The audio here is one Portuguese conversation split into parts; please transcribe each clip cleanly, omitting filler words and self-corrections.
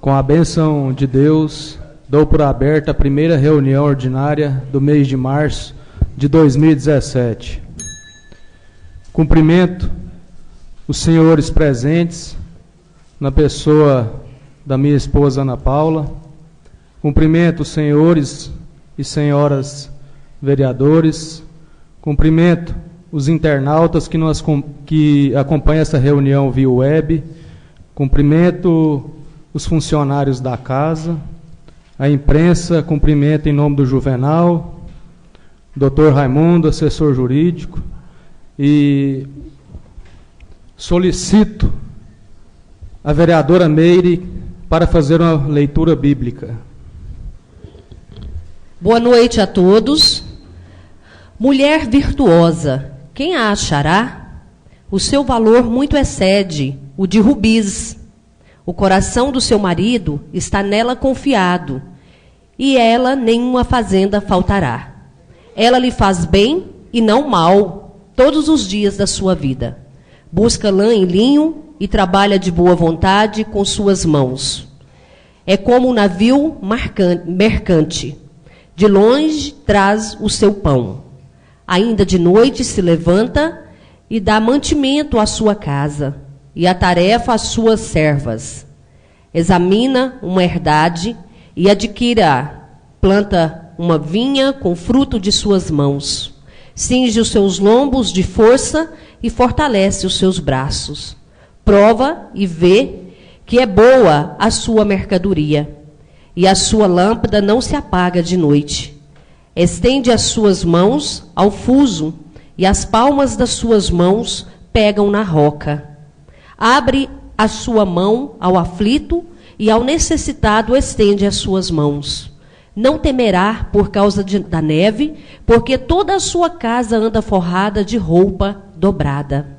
Com a bênção de Deus, dou por aberta a primeira reunião ordinária do mês de março de 2017. Cumprimento os senhores presentes, na pessoa da minha esposa Ana Paula. Cumprimento os senhores e senhoras vereadores. Cumprimento os internautas que acompanham essa reunião via web. Cumprimento os funcionários da casa, a imprensa. Cumprimento em nome do Juvenal, Dr. Raimundo, assessor jurídico, e solicito a vereadora Meire para fazer uma leitura bíblica. Boa noite a todos. Mulher virtuosa, quem a achará? O seu valor muito excede o de rubis. O coração do seu marido está nela confiado, e ela nenhuma fazenda faltará. Ela lhe faz bem e não mal todos os dias da sua vida. Busca lã e linho e trabalha de boa vontade com suas mãos. É como um navio mercante. De longe traz o seu pão. Ainda de noite se levanta e dá mantimento à sua casa e a tarefa às suas servas. Examina uma herdade e adquira, planta uma vinha com fruto de suas mãos. Cinge os seus lombos de força e fortalece os seus braços. Prova e vê que é boa a sua mercadoria, e a sua lâmpada não se apaga de noite. Estende as suas mãos ao fuso, e as palmas das suas mãos pegam na roca. Abre a sua mão ao aflito, e ao necessitado estende as suas mãos. Não temerá por causa da neve, porque toda a sua casa anda forrada de roupa dobrada.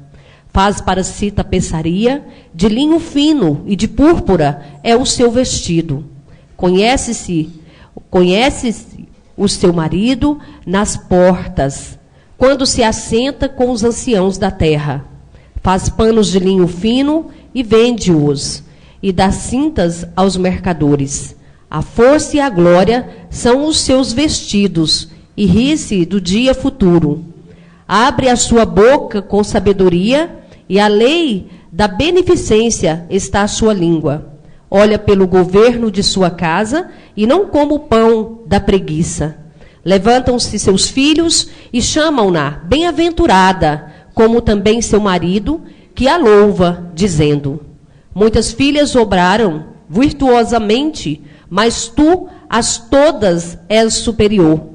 Faz para si tapeçaria, de linho fino e de púrpura é o seu vestido. Conhece o seu marido nas portas, quando se assenta com os anciãos da terra. Faz panos de linho fino e vende-os, e dá cintas aos mercadores. A força e a glória são os seus vestidos, e ri-se do dia futuro. Abre a sua boca com sabedoria, e a lei da beneficência está à sua língua. Olha pelo governo de sua casa, e não como o pão da preguiça. Levantam-se seus filhos e chamam-na bem-aventurada, como também seu marido, que a louva, dizendo: muitas filhas obraram virtuosamente, mas tu, as todas, és superior.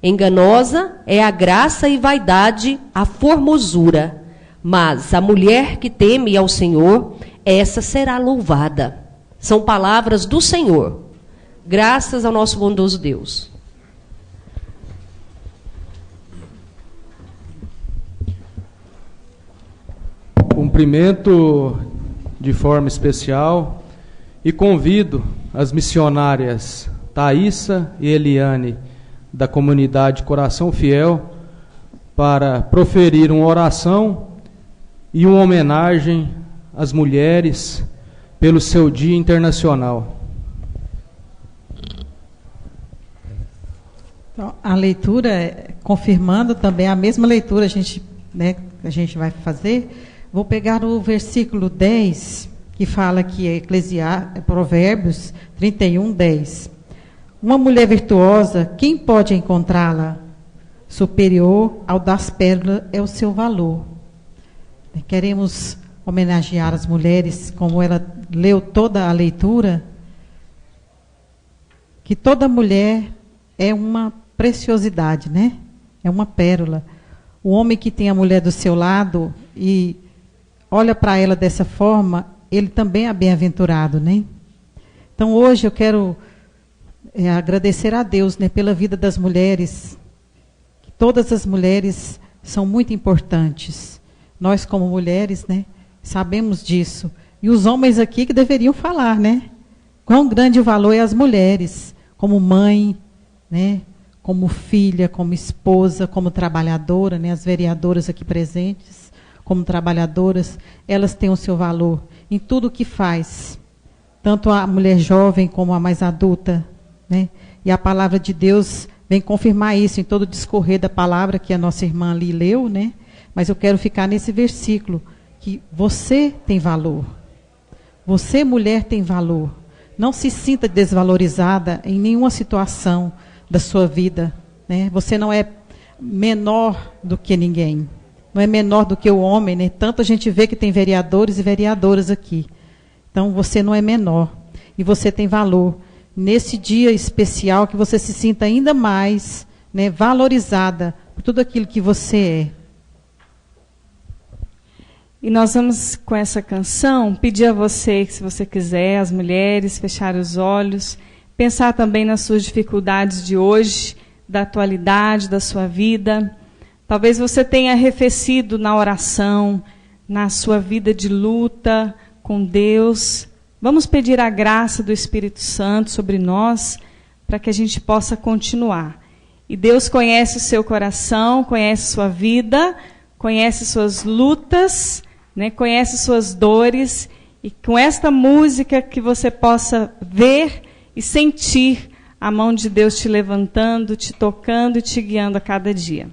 Enganosa é a graça e vaidade, a formosura. Mas a mulher que teme ao Senhor, essa será louvada. São palavras do Senhor. Graças ao nosso bondoso Deus. Cumprimento de forma especial e convido as missionárias Thaísa e Eliane, da comunidade Coração Fiel, para proferir uma oração e uma homenagem às mulheres pelo seu Dia Internacional. Então, a leitura, confirmando também a mesma leitura a gente vai fazer. Vou pegar o versículo 10, que fala que é Provérbios 31, 10. Uma mulher virtuosa, quem pode encontrá-la? Superior ao das pérolas é o seu valor. Queremos homenagear as mulheres, como ela leu toda a leitura, que toda mulher é uma preciosidade, né? É uma pérola. O homem que tem a mulher do seu lado e olha para ela dessa forma, ele também é bem-aventurado, né? Então, hoje eu quero agradecer a Deus, né, pela vida das mulheres. Todas as mulheres são muito importantes. Nós, como mulheres, né, sabemos disso. E os homens aqui que deveriam falar, né? Quão grande o valor é as mulheres, como mãe, né, como filha, como esposa, como trabalhadora, né, as vereadoras aqui presentes, como trabalhadoras, elas têm o seu valor em tudo o que faz. tanto a mulher jovem como a mais adulta, né? E a palavra de Deus vem confirmar isso em todo o discorrer da palavra que a nossa irmã ali leu, né? Mas eu quero ficar nesse versículo, que você tem valor. Você, mulher, tem valor. Não se sinta desvalorizada em nenhuma situação da sua vida, né? Você não é menor do que ninguém. Não é menor do que o homem, né? Tanto a gente vê que tem vereadores e vereadoras aqui. Então, você não é menor. E você tem valor. Nesse dia especial, que você se sinta ainda mais, né, valorizada por tudo aquilo que você é. E nós vamos, com essa canção, pedir a você, que se você quiser, as mulheres, fechar os olhos, pensar também nas suas dificuldades de hoje, da atualidade, da sua vida. Talvez você tenha arrefecido na oração, na sua vida de luta com Deus. Vamos pedir a graça do Espírito Santo sobre nós, para que a gente possa continuar. E Deus conhece o seu coração, conhece sua vida, conhece suas lutas, né, conhece suas dores, e com esta música que você possa ver e sentir a mão de Deus te levantando, te tocando e te guiando a cada dia.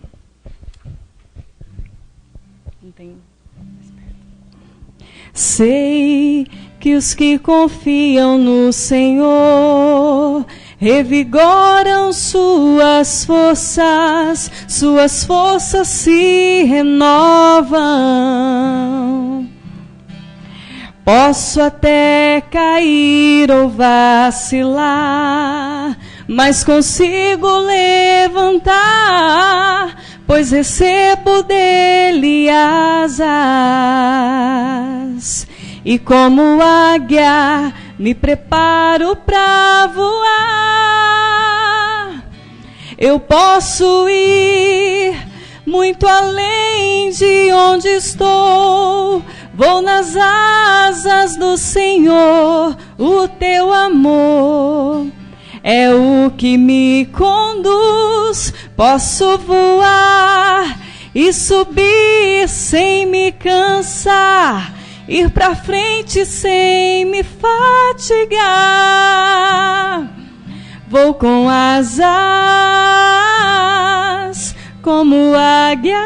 Sei que os que confiam no Senhor revigoram suas forças se renovam. Posso até cair ou vacilar, mas consigo levantar, pois recebo dele asas. E como águia me preparo para voar. Eu posso ir muito além de onde estou. Vou nas asas do Senhor, o teu amor é o que me conduz. Posso voar e subir sem me cansar, ir pra frente sem me fatigar. Vou com asas como águia,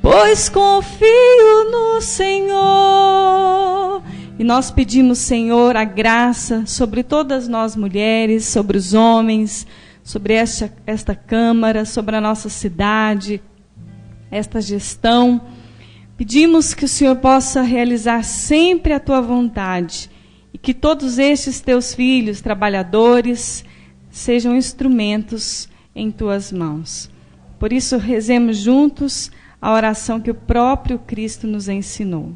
pois confio no Senhor. E nós pedimos, Senhor, a graça sobre todas nós mulheres, sobre os homens, sobre esta Câmara, sobre a nossa cidade, esta gestão. Pedimos que o Senhor possa realizar sempre a tua vontade e que todos estes teus filhos, trabalhadores, sejam instrumentos em tuas mãos. Por isso, rezemos juntos a oração que o próprio Cristo nos ensinou.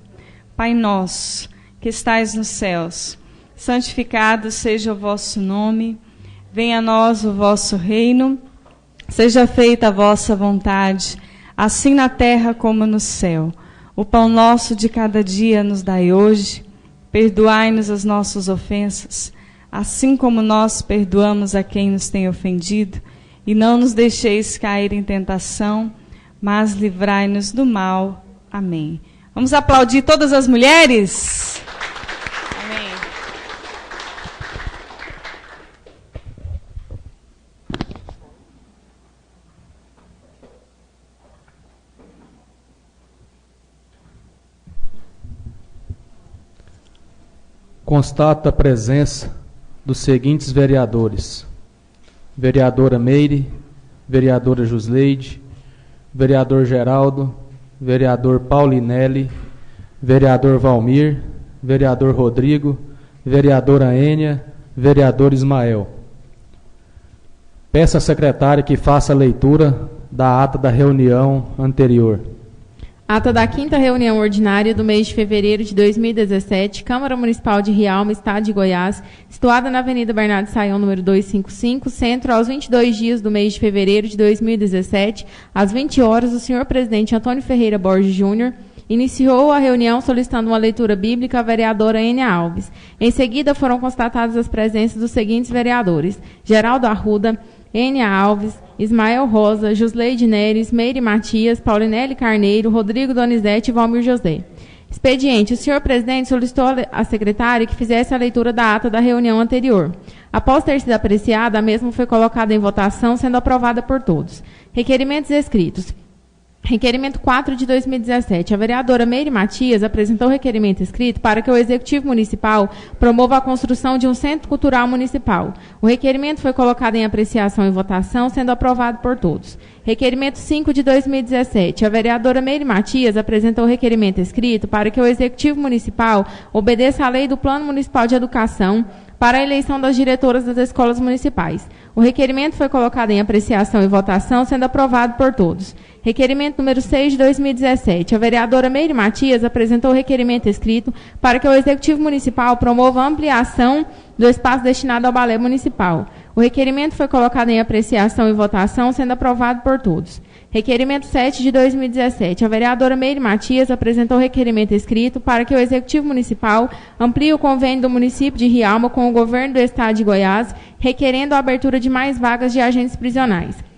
Pai nosso, que estais nos céus, santificado seja o vosso nome, venha a nós o vosso reino, seja feita a vossa vontade, assim na terra como no céu. O pão nosso de cada dia nos dai hoje, perdoai-nos as nossas ofensas, assim como nós perdoamos a quem nos tem ofendido, e não nos deixeis cair em tentação, mas livrai-nos do mal. Amém. Vamos aplaudir todas as mulheres? Amém. Constato a presença dos seguintes vereadores: vereadora Meire, vereadora Jusleide, vereador Geraldo, vereador Paulinelli, vereador Valmir, vereador Rodrigo, vereadora Ênia, vereador Ismael. Peço à secretária que faça a leitura da ata da reunião anterior. Ata da 5ª reunião ordinária do mês de fevereiro de 2017, Câmara Municipal de Rialma, Estado de Goiás, situada na Avenida Bernardo Sayão, número 255, Centro, aos 22 dias do mês de fevereiro de 2017, às 20 horas, o senhor presidente Antônio Ferreira Borges Júnior iniciou a reunião solicitando uma leitura bíblica à vereadora Ênia Alves. Em seguida, foram constatadas as presenças dos seguintes vereadores: Geraldo Arruda, Ênia Alves, Ismael Rosa, Jusleide Neres, Meire Matias, Paulinelli Carneiro, Rodrigo Donizete e Valmir José. Expediente. O senhor presidente solicitou à secretária que fizesse a leitura da ata da reunião anterior. Após ter sido apreciada, a mesma foi colocada em votação, sendo aprovada por todos. Requerimentos escritos. Requerimento 4 de 2017. A vereadora Meire Matias apresentou requerimento escrito para que o Executivo Municipal promova a construção de um Centro Cultural Municipal. O requerimento foi colocado em apreciação e votação, sendo aprovado por todos. Requerimento 5 de 2017. A vereadora Meire Matias apresentou requerimento escrito para que o Executivo Municipal obedeça à lei do Plano Municipal de Educação para a eleição das diretoras das escolas municipais. O requerimento foi colocado em apreciação e votação, sendo aprovado por todos. Requerimento número 6 de 2017. A vereadora Meire Matias apresentou requerimento escrito para que o Executivo Municipal promova a ampliação do espaço destinado ao balé municipal. O requerimento foi colocado em apreciação e votação, sendo aprovado por todos. Requerimento 7 de 2017. A vereadora Meire Matias apresentou requerimento escrito para que o Executivo Municipal amplie o convênio do município de Rialma com o governo do Estado de Goiás, requerendo a abertura de mais vagas de agentes prisionais.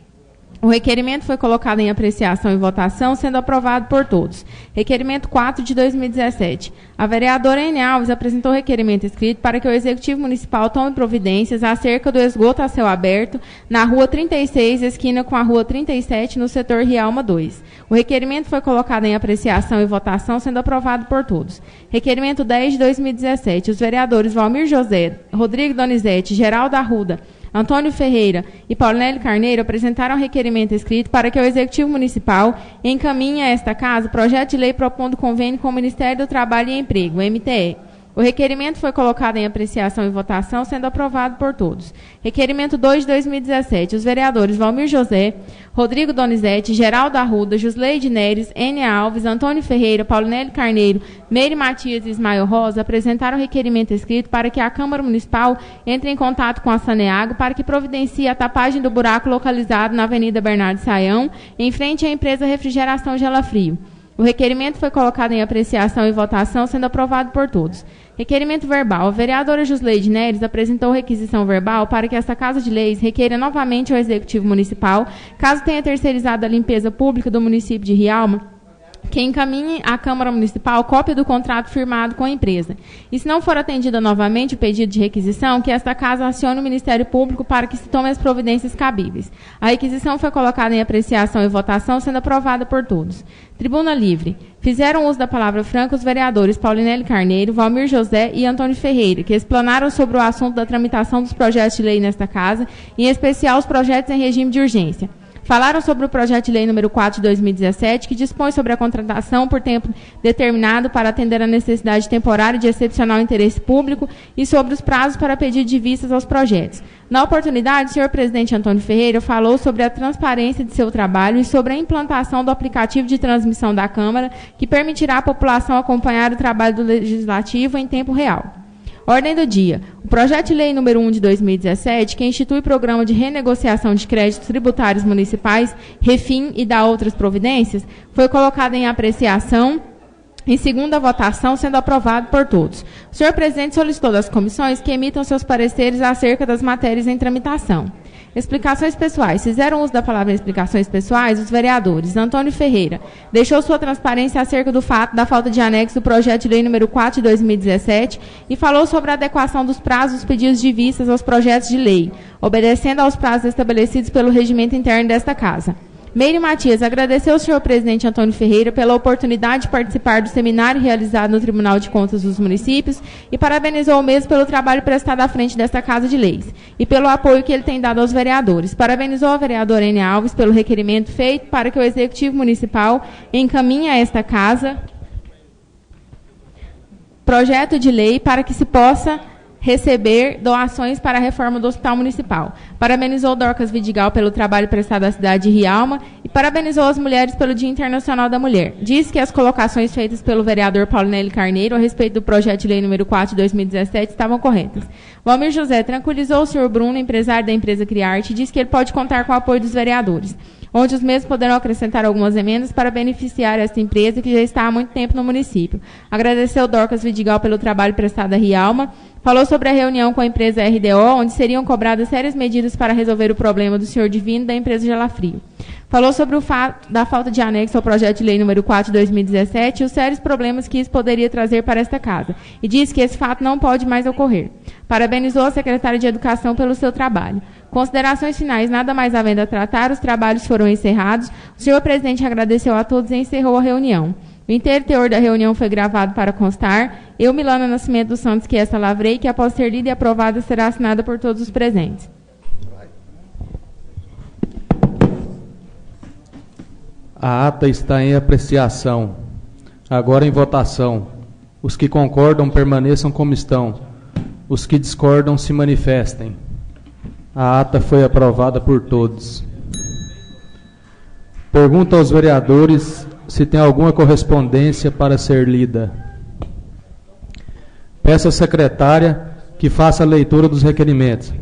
O requerimento foi colocado em apreciação e votação, sendo aprovado por todos. Requerimento 4 de 2017. A vereadora Ene Alves apresentou requerimento escrito para que o Executivo Municipal tome providências acerca do esgoto a céu aberto na Rua 36, esquina com a Rua 37, no setor Rialma 2. O requerimento foi colocado em apreciação e votação, sendo aprovado por todos. Requerimento 10 de 2017. Os vereadores Valmir José, Rodrigo Donizete, Geraldo Arruda, Antônio Ferreira e Paulinelli Carneiro apresentaram requerimento escrito para que o Executivo Municipal encaminhe a esta casa projeto de lei propondo convênio com o Ministério do Trabalho e Emprego, MTE. O requerimento foi colocado em apreciação e votação, sendo aprovado por todos. Requerimento 2 de 2017. Os vereadores Valmir José, Rodrigo Donizete, Geraldo Arruda, Jusleide Neres, Ene Alves, Antônio Ferreira, Paulinelli Carneiro, Meire Matias e Ismael Rosa apresentaram requerimento escrito para que a Câmara Municipal entre em contato com a Saneago para que providencie a tapagem do buraco localizado na Avenida Bernardo Saião, em frente à empresa Refrigeração Gela Frio. O requerimento foi colocado em apreciação e votação, sendo aprovado por todos. Requerimento verbal. A vereadora Jusleide Neres apresentou requisição verbal para que esta Casa de Leis requeira novamente ao Executivo Municipal, caso tenha terceirizado a limpeza pública do município de Rialma, que encaminhe à Câmara Municipal cópia do contrato firmado com a empresa. E se não for atendida novamente o pedido de requisição, que esta casa acione o Ministério Público para que se tome as providências cabíveis. A requisição foi colocada em apreciação e votação, sendo aprovada por todos. Tribuna livre. Fizeram uso da palavra franca os vereadores Paulinelli Carneiro, Valmir José e Antônio Ferreira, que explanaram sobre o assunto da tramitação dos projetos de lei nesta casa, em especial os projetos em regime de urgência. Falaram sobre o projeto de lei número 4 de 2017, que dispõe sobre a contratação por tempo determinado para atender a necessidade temporária de excepcional interesse público e sobre os prazos para pedido de vistas aos projetos. Na oportunidade, o senhor presidente Antônio Ferreira falou sobre a transparência de seu trabalho e sobre a implantação do aplicativo de transmissão da Câmara, que permitirá à população acompanhar o trabalho do Legislativo em tempo real. Ordem do dia. O projeto de lei número 1 de 2017, que institui o programa de renegociação de créditos tributários municipais, REFIM e dá outras providências, foi colocado em apreciação em segunda votação, sendo aprovado por todos. O senhor presidente solicitou das comissões que emitam seus pareceres acerca das matérias em tramitação. Explicações pessoais. Fizeram uso da palavra explicações pessoais os vereadores Antônio Ferreira deixou sua transparência acerca do fato da falta de anexo do projeto de lei número 4 de 2017 e falou sobre a adequação dos prazos dos pedidos de vistas aos projetos de lei, obedecendo aos prazos estabelecidos pelo regimento interno desta casa. Meire Matias agradeceu ao senhor presidente Antônio Ferreira pela oportunidade de participar do seminário realizado no Tribunal de Contas dos Municípios e parabenizou o mesmo pelo trabalho prestado à frente desta Casa de Leis e pelo apoio que ele tem dado aos vereadores. Parabenizou a vereadora Ene Alves pelo requerimento feito para que o Executivo Municipal encaminhe a esta Casa projeto de lei para que se possa receber doações para a reforma do Hospital Municipal. Parabenizou Dorcas Vidigal pelo trabalho prestado à cidade de Rialma e parabenizou as mulheres pelo Dia Internacional da Mulher. Diz que as colocações feitas pelo vereador Paulinelli Carneiro a respeito do projeto de lei número 4 de 2017 estavam corretas. Valmir José tranquilizou o senhor Bruno, empresário da empresa Criarte, e disse que ele pode contar com o apoio dos vereadores, onde os mesmos poderão acrescentar algumas emendas para beneficiar esta empresa que já está há muito tempo no município. Agradeceu Dorcas Vidigal pelo trabalho prestado a Rialma, Falou sobre a reunião com a empresa RDO, onde seriam cobradas sérias medidas para resolver o problema do senhor Divino da empresa Gelafrio. Falou sobre o fato da falta de anexo ao projeto de lei número 4 de 2017 e os sérios problemas que isso poderia trazer para esta casa. E disse que esse fato não pode mais ocorrer. Parabenizou a secretária de Educação pelo seu trabalho. Considerações finais, nada mais havendo a tratar, os trabalhos foram encerrados. O senhor presidente agradeceu a todos e encerrou a reunião. O inteiro teor da reunião foi gravado para constar. Eu, Milana Nascimento dos Santos, que essa lavrei, que após ser lida e aprovada será assinada por todos os presentes. A ata está em apreciação. Agora em votação. Os que concordam permaneçam como estão. Os que discordam se manifestem. A ata foi aprovada por todos. Pergunto aos vereadores se tem alguma correspondência para ser lida. Peço à secretária que faça a leitura dos requerimentos.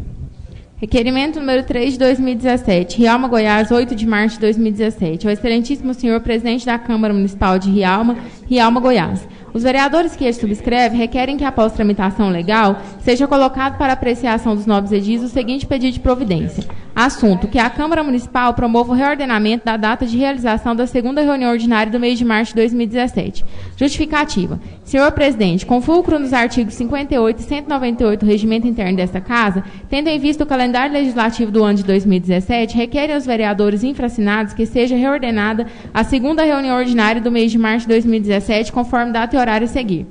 Requerimento número 3 de 2017, Rialma, Goiás, 8 de março de 2017. Ao excelentíssimo senhor presidente da Câmara Municipal de Rialma, Rialma, Goiás. Os vereadores que este subscreve requerem que, após tramitação legal, seja colocado para apreciação dos nobres edis o seguinte pedido de providência. Assunto: que a Câmara Municipal promova o reordenamento da data de realização da segunda reunião ordinária do mês de março de 2017. Justificativa. Senhor presidente, com fulcro nos artigos 58 e 198 do regimento interno desta Casa, tendo em vista o calendário legislativo do ano de 2017, requerem aos vereadores infracinados que seja reordenada a segunda reunião ordinária do mês de março de 2017, conforme data e horário a seguir.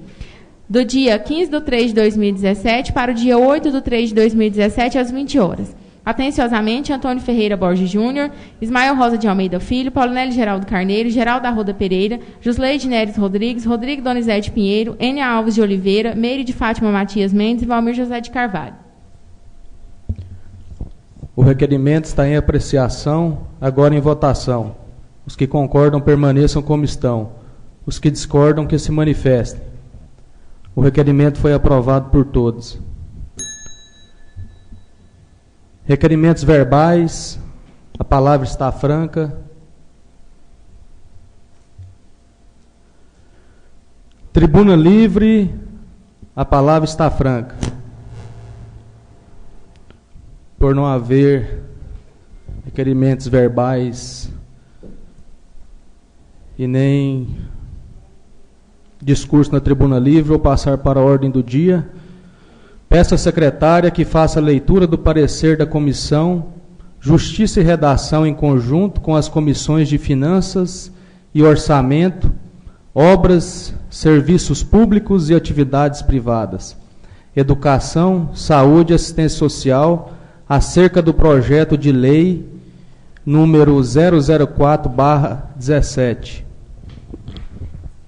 Do dia 15/3 de 2017 para o dia 8/3 de 2017, às 20 horas. Atenciosamente, Antônio Ferreira Borges Júnior, Ismael Rosa de Almeida Filho, Paulinelli Geraldo Carneiro, Geraldo Arruda Pereira, Jusleide Neres Rodrigues, Rodrigo Donizete Pinheiro, Enia Alves de Oliveira, Meire de Fátima Matias Mendes e Valmir José de Carvalho. O requerimento está em apreciação, agora em votação. Os que concordam permaneçam como estão. Os que discordam que se manifestem. O requerimento foi aprovado por todos. Requerimentos verbais, a palavra está franca. Tribuna livre, a palavra está franca. Por não haver requerimentos verbais e nem discurso na tribuna livre, vou passar para a ordem do dia. Peço à secretária que faça a leitura do parecer da Comissão Justiça e Redação em conjunto com as comissões de Finanças e Orçamento, Obras, Serviços Públicos e Atividades Privadas, Educação, Saúde e Assistência Social, acerca do projeto de lei número 004/17.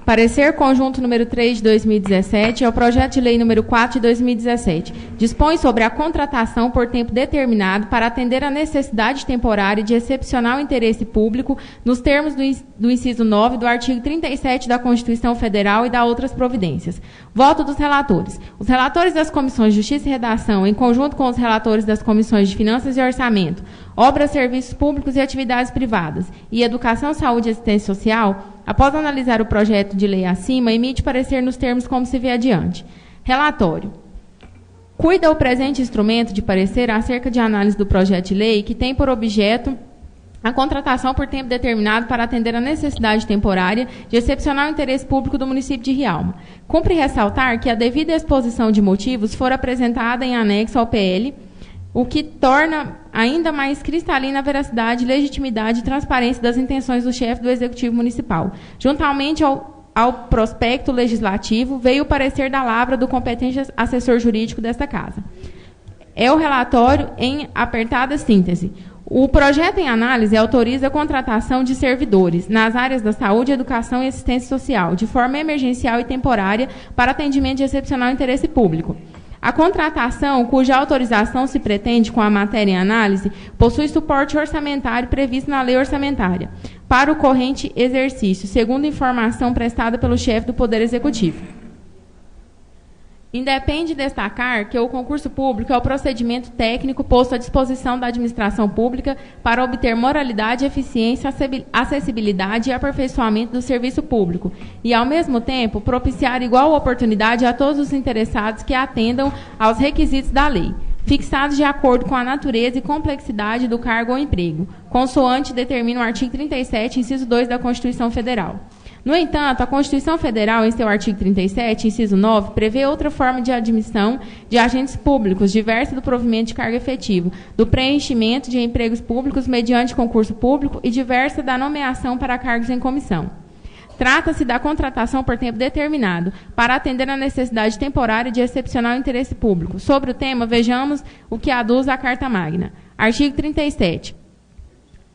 Parecer conjunto número 3 de 2017 é o projeto de lei número 4 de 2017. Dispõe sobre a contratação por tempo determinado para atender a necessidade temporária de excepcional interesse público nos termos do inciso 9 do artigo 37 da Constituição Federal e da outras providências. Voto dos relatores. Os relatores das comissões de Justiça e Redação, em conjunto com os relatores das comissões de Finanças e Orçamento, Obras, Serviços Públicos e Atividades Privadas e Educação, Saúde e Assistência Social, após analisar o projeto de lei acima, emite parecer nos termos como se vê adiante. Relatório. Cuida o presente instrumento de parecer acerca de análise do projeto de lei que tem por objeto a contratação por tempo determinado para atender a necessidade temporária de excepcional interesse público do município de Rialma. Cumpre ressaltar que a devida exposição de motivos for apresentada em anexo ao PL, o que torna ainda mais cristalina a veracidade, legitimidade e transparência das intenções do chefe do Executivo Municipal. Juntamente ao prospecto legislativo, veio o parecer da lavra do competente assessor jurídico desta Casa. É o relatório em apertada síntese. O projeto em análise autoriza a contratação de servidores nas áreas da saúde, educação e assistência social, de forma emergencial e temporária, para atendimento de excepcional interesse público. A contratação, cuja autorização se pretende com a matéria em análise, possui suporte orçamentário previsto na lei orçamentária para o corrente exercício, segundo informação prestada pelo chefe do Poder Executivo. Independe destacar que o concurso público é o procedimento técnico posto à disposição da administração pública para obter moralidade, eficiência, acessibilidade e aperfeiçoamento do serviço público e, ao mesmo tempo, propiciar igual oportunidade a todos os interessados que atendam aos requisitos da lei, fixados de acordo com a natureza e complexidade do cargo ou emprego, consoante determina o artigo 37, inciso 2 da Constituição Federal. No entanto, a Constituição Federal, em seu artigo 37, inciso 9, prevê outra forma de admissão de agentes públicos, diversa do provimento de cargo efetivo, do preenchimento de empregos públicos mediante concurso público e diversa da nomeação para cargos em comissão. Trata-se da contratação por tempo determinado, para atender a necessidade temporária de excepcional interesse público. Sobre o tema, vejamos o que aduz a Carta Magna. Artigo 37.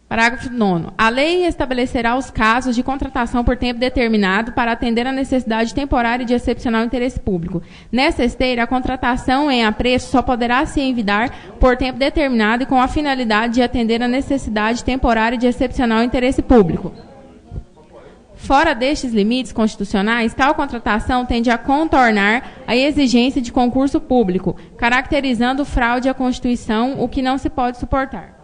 Parágrafo 9º. A lei estabelecerá os casos de contratação por tempo determinado para atender a necessidade temporária de excepcional interesse público. Nessa esteira, a contratação em apreço só poderá se envidar por tempo determinado e com a finalidade de atender a necessidade temporária de excepcional interesse público. Fora destes limites constitucionais, tal contratação tende a contornar a exigência de concurso público, caracterizando fraude à Constituição, o que não se pode suportar.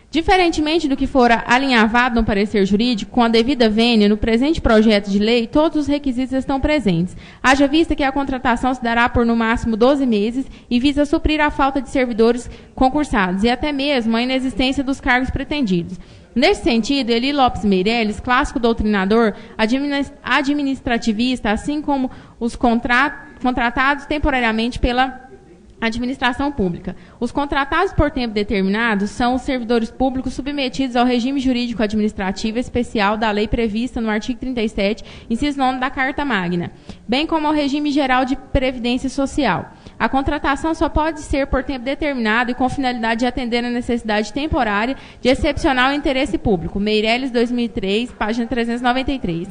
Diferentemente do que fora alinhavado no parecer jurídico, com a devida vênia, no presente projeto de lei, todos os requisitos estão presentes. Haja vista que a contratação se dará por no máximo 12 meses e visa suprir a falta de servidores concursados e até mesmo a inexistência dos cargos pretendidos. Nesse sentido, Eli Lopes Meireles, clássico doutrinador, administrativista, assim como os contratados temporariamente pela administração pública. Os contratados por tempo determinado são os servidores públicos submetidos ao regime jurídico administrativo especial da lei prevista no artigo 37, inciso 9 da Carta Magna, bem como ao regime geral de previdência social. A contratação só pode ser por tempo determinado e com finalidade de atender a necessidade temporária de excepcional interesse público. Meireles, 2003, página 393.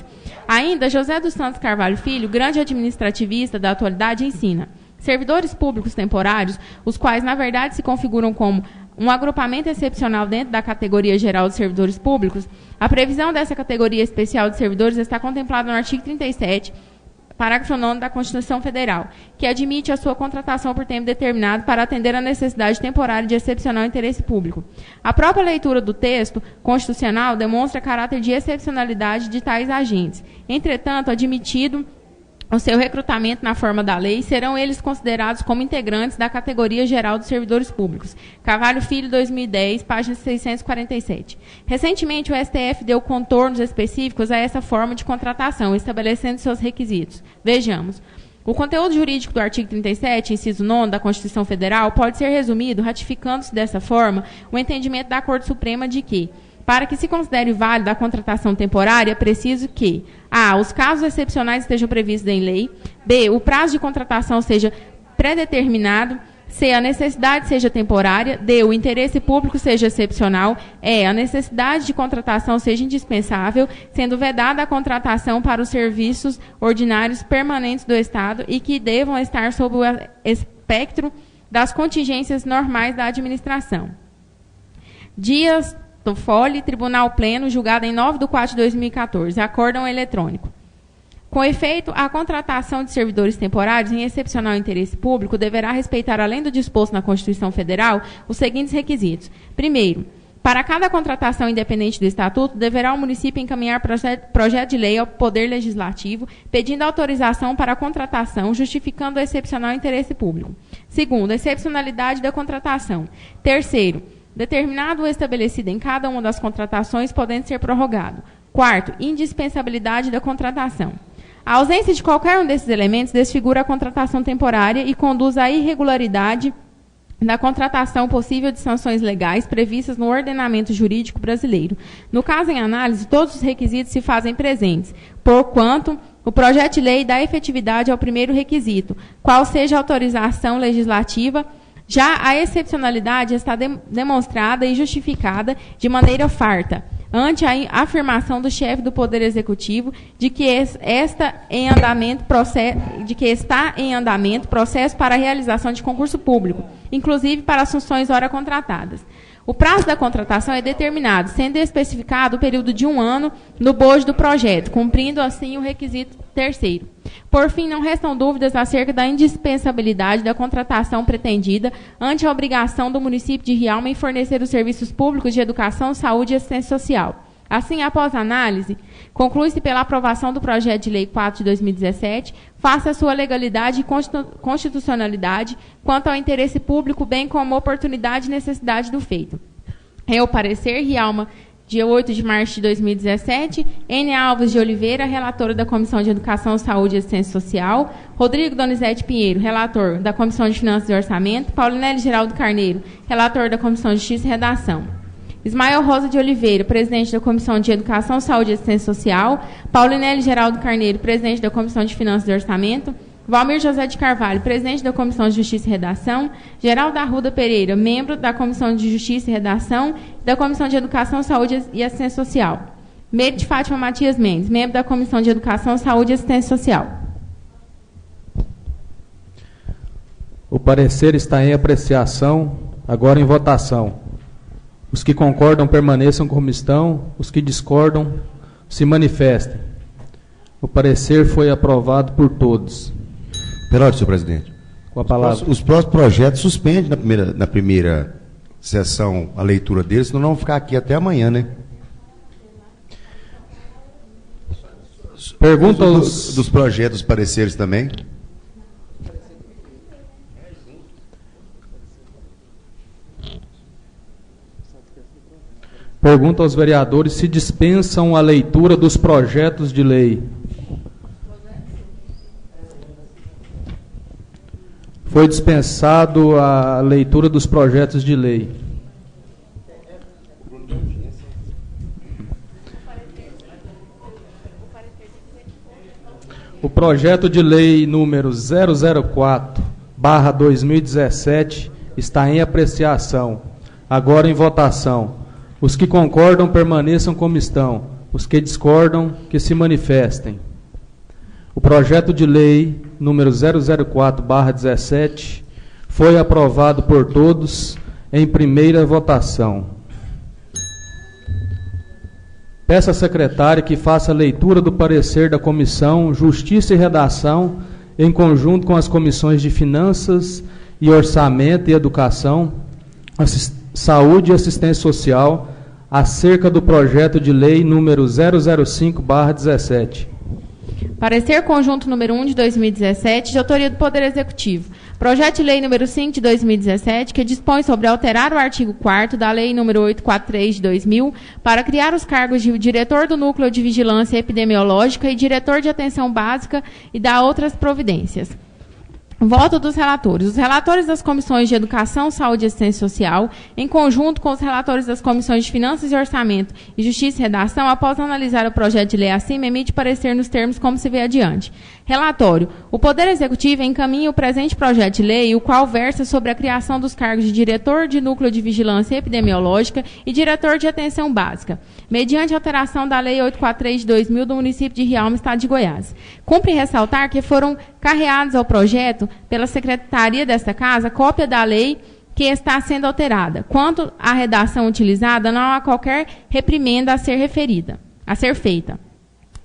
Ainda, José dos Santos Carvalho Filho, grande administrativista da atualidade, ensina: servidores públicos temporários, os quais, na verdade, se configuram como um agrupamento excepcional dentro da categoria geral de servidores públicos, a previsão dessa categoria especial de servidores está contemplada no artigo 37, parágrafo 9 da Constituição Federal, que admite a sua contratação por tempo determinado para atender a necessidade temporária de excepcional interesse público. A própria leitura do texto constitucional demonstra caráter de excepcionalidade de tais agentes. Entretanto, admitido o seu recrutamento na forma da lei, serão eles considerados como integrantes da categoria geral dos servidores públicos. Carvalho Filho, 2010, página 647. Recentemente, o STF deu contornos específicos a essa forma de contratação, estabelecendo seus requisitos. Vejamos. O conteúdo jurídico do artigo 37, inciso 9 da Constituição Federal, pode ser resumido, ratificando-se dessa forma o entendimento da Corte Suprema de que, para que se considere válida a contratação temporária, é preciso que: a. os casos excepcionais estejam previstos em lei; b. o prazo de contratação seja predeterminado; c. a necessidade seja temporária; d. o interesse público seja excepcional; e. a necessidade de contratação seja indispensável, sendo vedada a contratação para os serviços ordinários permanentes do Estado e que devam estar sob o espectro das contingências normais da administração. Dias Toffoli, Tribunal Pleno, julgado em 9 de 4 de 2014. Acórdão eletrônico. Com efeito, a contratação de servidores temporários em excepcional interesse público deverá respeitar, além do disposto na Constituição Federal, os seguintes requisitos. Primeiro, para cada contratação independente do Estatuto, deverá o município encaminhar projeto de lei ao Poder Legislativo, pedindo autorização para a contratação, justificando o excepcional interesse público. Segundo, a excepcionalidade da contratação. Terceiro, determinado ou estabelecido em cada uma das contratações, podendo ser prorrogado. Quarto, indispensabilidade da contratação. A ausência de qualquer um desses elementos desfigura a contratação temporária e conduz à irregularidade da contratação possível de sanções legais previstas no ordenamento jurídico brasileiro. No caso em análise, todos os requisitos se fazem presentes, porquanto o projeto de lei dá efetividade ao primeiro requisito, qual seja a autorização legislativa. Já a excepcionalidade está demonstrada e justificada de maneira farta, ante a afirmação do chefe do Poder Executivo de que está em andamento processo para a realização de concurso público, inclusive para as funções ora contratadas. O prazo da contratação é determinado, sendo especificado o período de 1 ano no bojo do projeto, cumprindo assim o requisito terceiro. Por fim, não restam dúvidas acerca da indispensabilidade da contratação pretendida ante a obrigação do município de Rialma em fornecer os serviços públicos de educação, saúde e assistência social. Assim, após a análise, conclui-se pela aprovação do projeto de lei 4 de 2017, face à sua legalidade e constitucionalidade quanto ao interesse público, bem como oportunidade e necessidade do feito. É o parecer, Rialma, dia 8 de março de 2017, N. Alves de Oliveira, relatora da Comissão de Educação, Saúde e Assistência Social, Rodrigo Donizete Pinheiro, relator da Comissão de Finanças e Orçamento, Paulinelli Geraldo Carneiro, relator da Comissão de Justiça e Redação. Ismael Rosa de Oliveira, presidente da Comissão de Educação, Saúde e Assistência Social, Paulinelli Geraldo Carneiro, presidente da Comissão de Finanças e Orçamento, Valmir José de Carvalho, presidente da Comissão de Justiça e Redação, Geraldo Arruda Pereira, membro da Comissão de Justiça e Redação e da Comissão de Educação, Saúde e Assistência Social. Meire de Fátima Matias Mendes, membro da Comissão de Educação, Saúde e Assistência Social. O parecer está em apreciação, agora em votação. Os que concordam permaneçam como estão, os que discordam se manifestem. O parecer foi aprovado por todos. Perotti, senhor presidente. Com a palavra. Os próximos projetos suspendem na primeira sessão a leitura deles, senão não vão ficar aqui até amanhã, né? Pergunta dos projetos, pareceres também. Pergunta aos vereadores se dispensam a leitura dos projetos de lei. Foi dispensado a leitura dos projetos de lei. O projeto de lei número 004/2017 está em apreciação. Agora em votação. Os que concordam permaneçam como estão. Os que discordam, que se manifestem. O projeto de lei número 004/17 foi aprovado por todos em primeira votação. Peço à secretária que faça a leitura do parecer da Comissão Justiça e Redação, em conjunto com as comissões de Finanças e Orçamento e Educação, Saúde e Assistência Social, acerca do projeto de lei número 005/17. Parecer conjunto número 1 de 2017, de autoria do Poder Executivo. Projeto de lei número 5 de 2017, que dispõe sobre alterar o artigo 4º da lei número 843 de 2000, para criar os cargos de diretor do Núcleo de Vigilância Epidemiológica e diretor de Atenção Básica e da outras providências. Voto dos relatores. Os relatores das comissões de Educação, Saúde e Assistência Social, em conjunto com os relatores das comissões de Finanças e Orçamento e Justiça e Redação, após analisar o projeto de lei acima, emite parecer nos termos como se vê adiante. Relatório. O Poder Executivo encaminha o presente projeto de lei, o qual versa sobre a criação dos cargos de diretor de Núcleo de Vigilância Epidemiológica e diretor de Atenção Básica, mediante alteração da Lei 843 de 2000 do município de Rialma, Estado de Goiás. Cumpre ressaltar que foram carreados ao projeto pela Secretaria desta Casa cópia da lei que está sendo alterada. Quanto à redação utilizada, não há qualquer reprimenda a ser feita.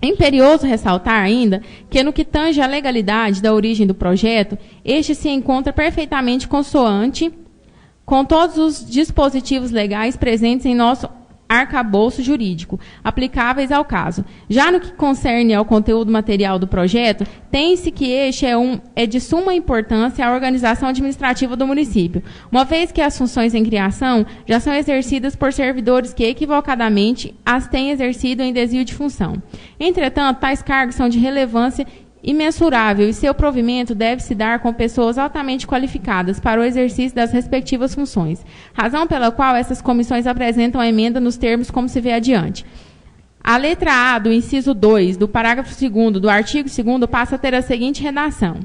É imperioso ressaltar ainda que, no que tange à legalidade da origem do projeto, este se encontra perfeitamente consoante com todos os dispositivos legais presentes em nosso arcabouço jurídico, aplicáveis ao caso. Já no que concerne ao conteúdo material do projeto, tem-se que este é de suma importância à organização administrativa do município, uma vez que as funções em criação já são exercidas por servidores que equivocadamente as têm exercido em desvio de função. Entretanto, tais cargos são de relevância imensurável e seu provimento deve se dar com pessoas altamente qualificadas para o exercício das respectivas funções, razão pela qual essas comissões apresentam a emenda nos termos como se vê adiante. A letra A do inciso 2 do parágrafo 2º do artigo 2º passa a ter a seguinte redação.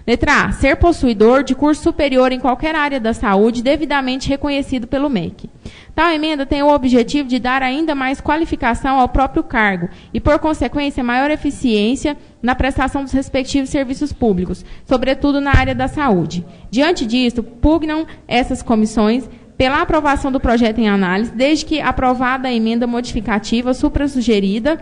Letra A. Ser possuidor de curso superior em qualquer área da saúde devidamente reconhecido pelo MEC. Tal emenda tem o objetivo de dar ainda mais qualificação ao próprio cargo e, por consequência, maior eficiência na prestação dos respectivos serviços públicos, sobretudo na área da saúde. Diante disto, pugnam essas comissões pela aprovação do projeto em análise, desde que aprovada a emenda modificativa supra-sugerida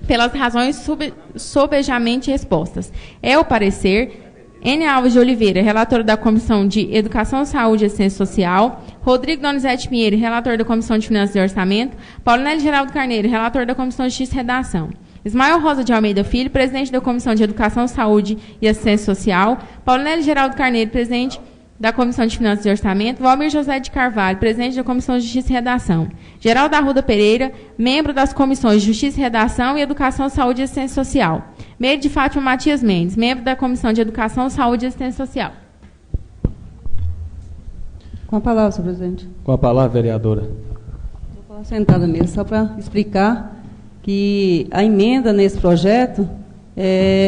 pelas razões sobejamente expostas. É o parecer N. Alves de Oliveira, relator da Comissão de Educação, Saúde e Assistência Social, Rodrigo Donizete Pinheiro, relator da Comissão de Finanças e Orçamento, Paulinelli Geraldo Carneiro, relator da Comissão de Justiça e Redação, Ismael Rosa de Almeida Filho, presidente da Comissão de Educação, Saúde e Assistência Social, Paulinelli Geraldo Carneiro, presidente da Comissão de Finanças e Orçamento, Valmir José de Carvalho, presidente da Comissão de Justiça e Redação, Geraldo Arruda Pereira, membro das Comissões de Justiça e Redação e Educação, Saúde e Assistência Social, Meire de Fátima Matias Mendes, membro da Comissão de Educação, Saúde e Assistência Social. Com a palavra, senhor presidente. Com a palavra, vereadora. Estou sentada mesmo, só para explicar que a emenda nesse projeto,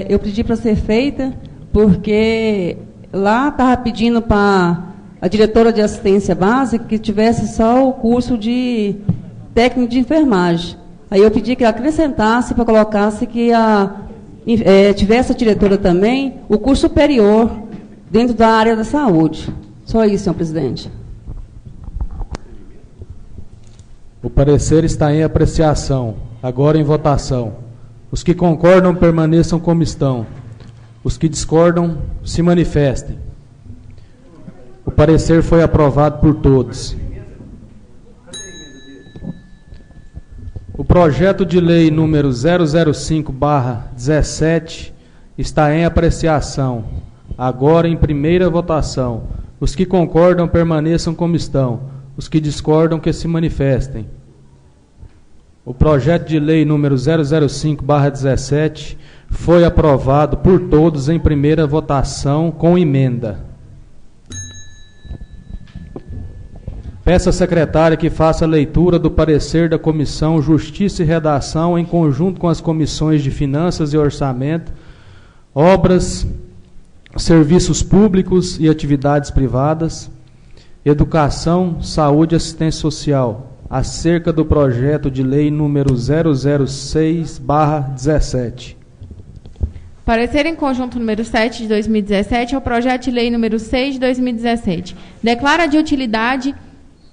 eu pedi para ser feita porque lá estava pedindo para a diretora de assistência básica que tivesse só o curso de técnico de enfermagem. Aí eu pedi que acrescentasse para colocasse que tivesse a diretora também o curso superior dentro da área da saúde. Só isso, senhor presidente. O parecer está em apreciação. Agora em votação. Os que concordam permaneçam como estão. Os que discordam se manifestem. O parecer foi aprovado por todos. O projeto de lei número 005/17 está em apreciação. Agora em primeira votação. Os que concordam permaneçam como estão. Os que discordam que se manifestem. O projeto de lei número 005/17 foi aprovado por todos em primeira votação com emenda. Peço à secretária que faça a leitura do parecer da Comissão Justiça e Redação em conjunto com as comissões de Finanças e Orçamento, Obras, Serviços Públicos e Atividades Privadas, Educação, Saúde e Assistência Social, acerca do projeto de lei número 006/17. Parecer em conjunto número 7 de 2017 ao projeto de lei número 6 de 2017. Declara de utilidade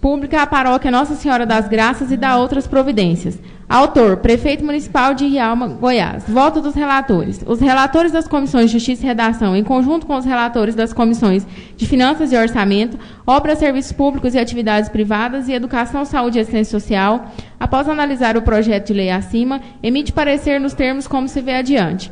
pública a paróquia Nossa Senhora das Graças e dá outras providências. Autor, Prefeito Municipal de Rialma, Goiás. Voto dos relatores. Os relatores das Comissões de Justiça e Redação, em conjunto com os relatores das Comissões de Finanças e Orçamento, Obras, Serviços Públicos e Atividades Privadas e Educação, Saúde e Assistência Social, após analisar o projeto de lei acima, emite parecer nos termos como se vê adiante.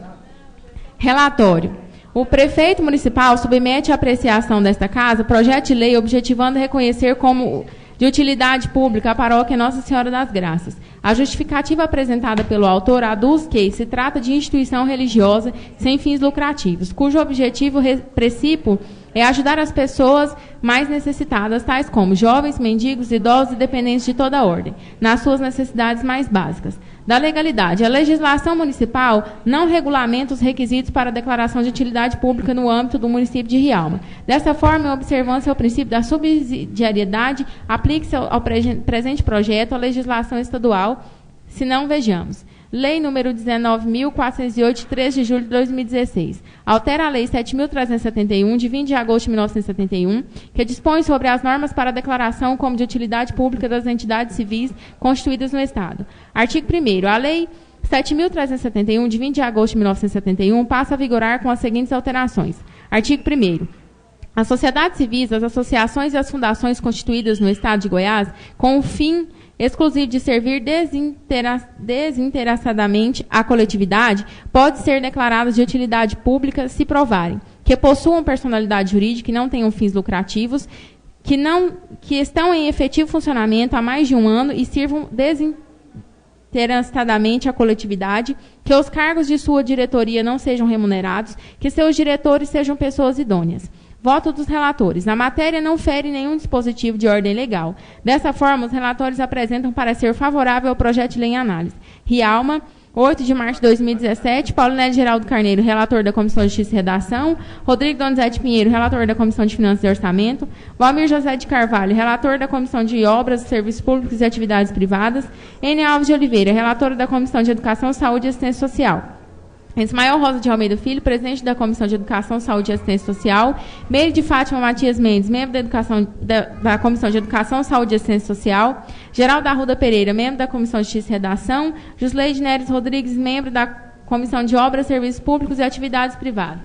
Relatório. O prefeito municipal submete à apreciação desta casa projeto de lei objetivando reconhecer como de utilidade pública a paróquia Nossa Senhora das Graças. A justificativa apresentada pelo autor aduz que se trata de instituição religiosa sem fins lucrativos, cujo objetivo principal é ajudar as pessoas mais necessitadas, tais como jovens, mendigos, idosos e dependentes de toda a ordem, nas suas necessidades mais básicas. Da legalidade, a legislação municipal não regulamenta os requisitos para a declaração de utilidade pública no âmbito do município de Rialma. Dessa forma, em observância ao princípio da subsidiariedade, aplique-se ao presente projeto a legislação estadual, se não vejamos. Lei número 19.408, 3 de julho de 2016. Altera a Lei 7.371, de 20 de agosto de 1971, que dispõe sobre as normas para a declaração como de utilidade pública das entidades civis constituídas no Estado. Artigo 1º. A Lei 7.371, de 20 de agosto de 1971, passa a vigorar com as seguintes alterações. Artigo 1º. As sociedades civis, as associações e as fundações constituídas no Estado de Goiás, com o fim exclusivo de servir desinteressadamente à coletividade, pode ser declaradas de utilidade pública se provarem que possuam personalidade jurídica e não tenham fins lucrativos, que estão em efetivo funcionamento há mais de um ano e sirvam desinteressadamente à coletividade, que os cargos de sua diretoria não sejam remunerados, que seus diretores sejam pessoas idôneas. Voto dos relatores. A matéria não fere nenhum dispositivo de ordem legal. Dessa forma, os relatores apresentam parecer favorável ao projeto de lei em análise. Rialma, 8 de março de 2017, Paulinelli Geraldo Carneiro, relator da Comissão de Justiça e Redação, Rodrigo Donizete Pinheiro, relator da Comissão de Finanças e Orçamento, Valmir José de Carvalho, relator da Comissão de Obras, Serviços Públicos e Atividades Privadas, N. Alves de Oliveira, relator da Comissão de Educação, Saúde e Assistência Social. Ismael Rosa de Almeida Filho, presidente da Comissão de Educação, Saúde e Assistência Social. Meire de Fátima Matias Mendes, membro da Comissão de Educação, Saúde e Assistência Social. Geraldo Arruda Pereira, membro da Comissão de Justiça e Redação. Jusleide Neres Rodrigues, membro da Comissão de Obras, Serviços Públicos e Atividades Privadas.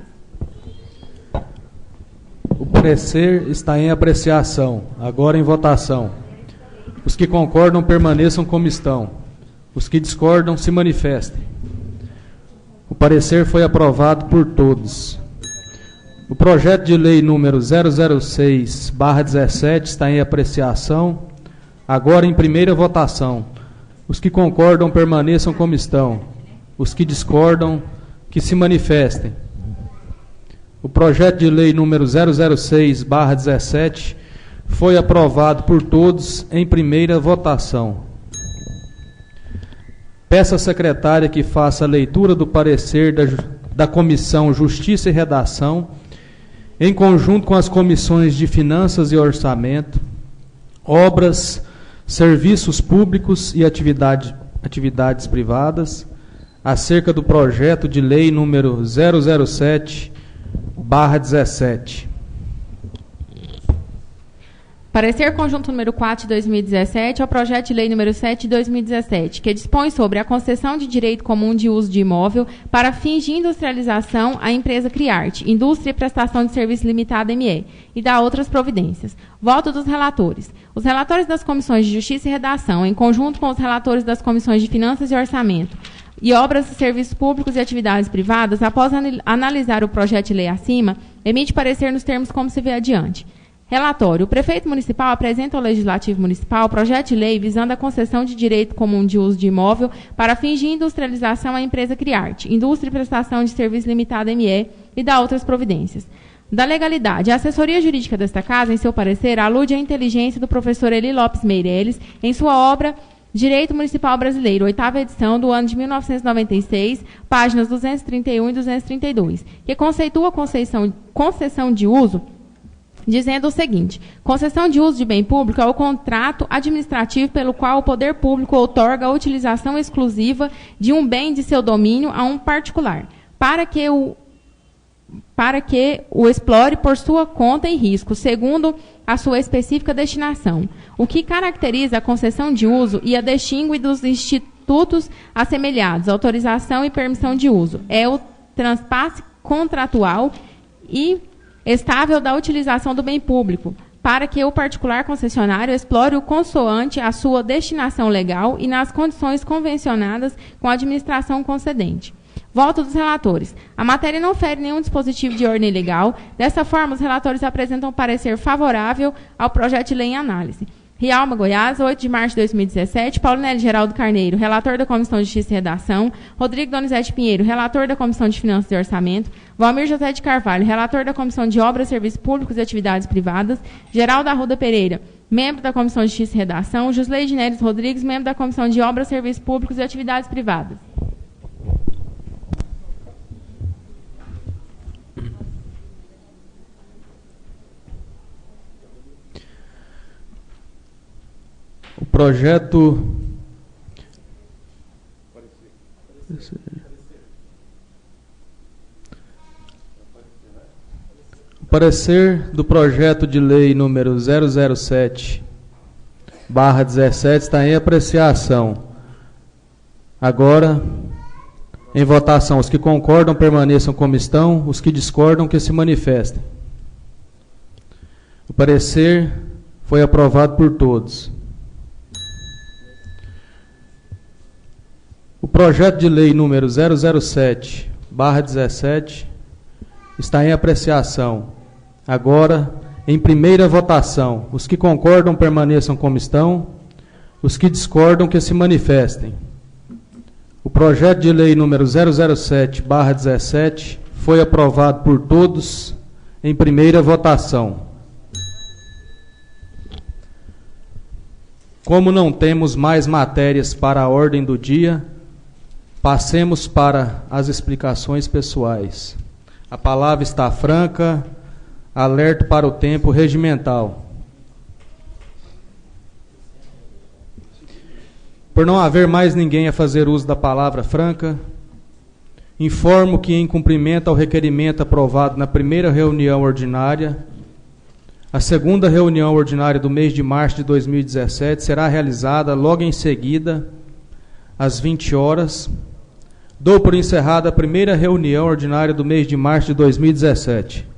O parecer está em apreciação. Agora em votação. Os que concordam permaneçam como estão. Os que discordam se manifestem. O parecer foi aprovado por todos. O projeto de lei número 006/17 está em apreciação. Agora em primeira votação. Os que concordam permaneçam como estão. Os que discordam que se manifestem. O projeto de lei número 006/17 foi aprovado por todos em primeira votação. Peço à secretária que faça a leitura do parecer da Comissão Justiça e Redação, em conjunto com as comissões de Finanças e Orçamento, Obras, Serviços Públicos e Atividades Privadas, acerca do projeto de lei número 007/17. Parecer conjunto número 4 de 2017 ao projeto de lei número 7 de 2017, que dispõe sobre a concessão de direito comum de uso de imóvel para fins de industrialização à empresa Criarte, Indústria e Prestação de Serviço Limitada ME, e dá outras providências. Voto dos relatores. Os relatores das comissões de Justiça e Redação, em conjunto com os relatores das comissões de Finanças e Orçamento, e Obras, Serviços Públicos e Atividades Privadas, após analisar o projeto de lei acima, emite parecer nos termos como se vê adiante. Relatório. O prefeito municipal apresenta ao Legislativo Municipal o projeto de lei visando a concessão de direito comum de uso de imóvel para fins de industrialização à empresa Criarte, Indústria e Prestação de Serviço Limitada ME, e dá outras providências. Da legalidade. A assessoria jurídica desta casa, em seu parecer, alude à inteligência do professor Eli Lopes Meireles em sua obra Direito Municipal Brasileiro, 8ª edição do ano de 1996, páginas 231 e 232, que conceitua a concessão de uso dizendo o seguinte: concessão de uso de bem público é o contrato administrativo pelo qual o poder público outorga a utilização exclusiva de um bem de seu domínio a um particular, para que o explore por sua conta e risco, segundo a sua específica destinação. O que caracteriza a concessão de uso e a distingue dos institutos assemelhados, autorização e permissão de uso, é o transpasse contratual e estável da utilização do bem público, para que o particular concessionário explore o consoante a sua destinação legal e nas condições convencionadas com a administração concedente. Voto dos relatores. A matéria não fere nenhum dispositivo de ordem legal. Dessa forma, os relatores apresentam parecer favorável ao projeto de lei em análise. Rialma, Goiás, 8 de março de 2017. Paulinelli Geraldo Carneiro, relator da Comissão de Justiça e Redação. Rodrigo Donizete Pinheiro, relator da Comissão de Finanças e Orçamento. Valmir José de Carvalho, relator da Comissão de Obras, Serviços Públicos e Atividades Privadas. Geraldo Arruda Pereira, membro da Comissão de Justiça e Redação. Jusleide Neres Rodrigues, membro da Comissão de Obras, Serviços Públicos e Atividades Privadas. O projeto... O parecer do projeto de lei número 007/17 está em apreciação. Agora, em votação, os que concordam permaneçam como estão, os que discordam que se manifestem. O parecer foi aprovado por todos. O projeto de lei número 007/17 está em apreciação. Agora, em primeira votação, os que concordam permaneçam como estão, os que discordam que se manifestem. O projeto de lei número 007/17 foi aprovado por todos em primeira votação. Como não temos mais matérias para a ordem do dia, passemos para as explicações pessoais. A palavra está franca, alerto para o tempo regimental. Por não haver mais ninguém a fazer uso da palavra franca, Informo que, em cumprimento ao requerimento aprovado na primeira reunião ordinária, a segunda reunião ordinária do mês de março de 2017 será realizada logo em seguida, às 20 horas. Dou por encerrada a primeira reunião ordinária do mês de março de 2017.